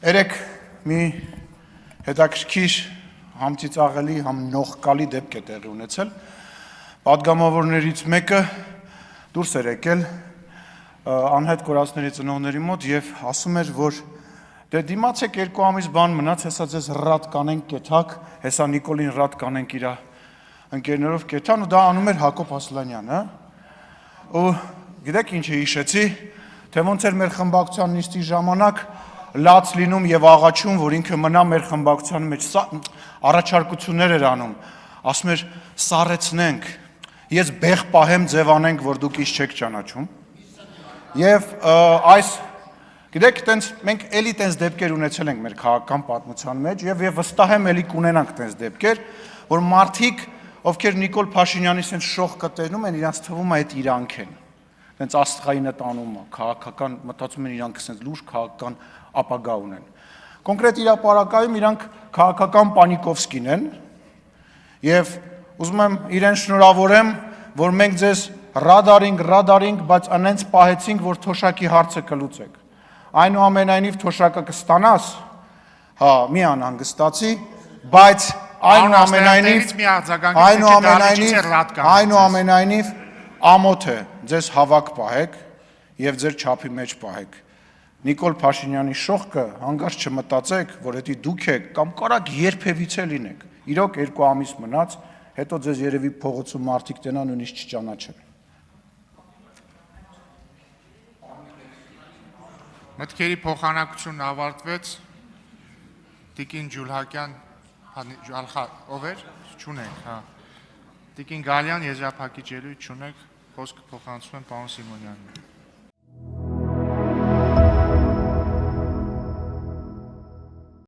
Երեք մի հետաքրքիր համ ծիծաղելի, համ նողկալի դեպք է տեղի ունեցել։ Պատգամավորներից մեկը դուրս էր եկել անհետ կորածների ծնողների մոտ եւ ասում էր, որ դե դիմացեք 2 ամիս բան մնաց, հեսա ձեզ ռատ կանենք կեթակ, հեսա Նիկոլին ռատ կանենք իր ընկերներով կեթան, ու դա անում էր Հակոբ Ասլանյանը։ Ու գիտեք ինչ հիշեցի, թե ոնց էր մեր խմբակցության նիստի ժամանակ լաց լինում եւ աղաչում, որ ինքը մնա մեր խմբակցության մեջ, առաջարկություններ էր անում, ասում էր սառեցնենք, ես բեղ պահեմ ձևանենք, որ դուք ինչ չեք ճանաչում։ Եվ այս գիտեք, տենց մենք էլի տենց դեպքեր ունեցել ենք մեր քաղաքական պատմության մեջ եւ վստահ եմ էլի կունենանք տենց դեպքեր, որ մարդիկ, ովքեր Նիկոլ Փաշինյանի sense շող կտենում են, իրանց թվում է այդ իրանք են։ Տենց աստղայինը տանում է, քաղաքական մտածում են իրանք sense լուրջ քաղաքական ապագա ունեն։ Կոնկրետ իրապարակայում իրանք քաղաքական Պանիկովսկին են եւ ուզում եմ իրեն շնորհավորեմ, որ մենք ձեզ ռադարինգ, բայց անենց պահեցինք, որ թոշակի հարցը կլուծեք։ Այնուամենայնիվ թոշակը կստանաս, հա, մի անհանգստացի, բայց այնուամենայնիվ ամոթ է ձեզ հավաք պահեք եւ ձեր չափի մեջ պահեք։ Նիկոլ Փաշինյանի շողքը հանգարց չմտածեք, որ դա դուք եք կամ կարակ երբևիցե լինեք։ Իրոք 2 ամիս մնաց, հետո ձեզ երևի փողոցում մարդիկ տենան նույնիսկ չճանաչեն։ Մտքերի փոխանակությունն ավարտվեց։ Տիկին Ջուլհակյան, ով էր, չունենք, հա։ Տիկին Գալյան եզրափակիչ ելույթ չունեք, խոսքը փոխանցում եմ պարոն Սիմոնյանին։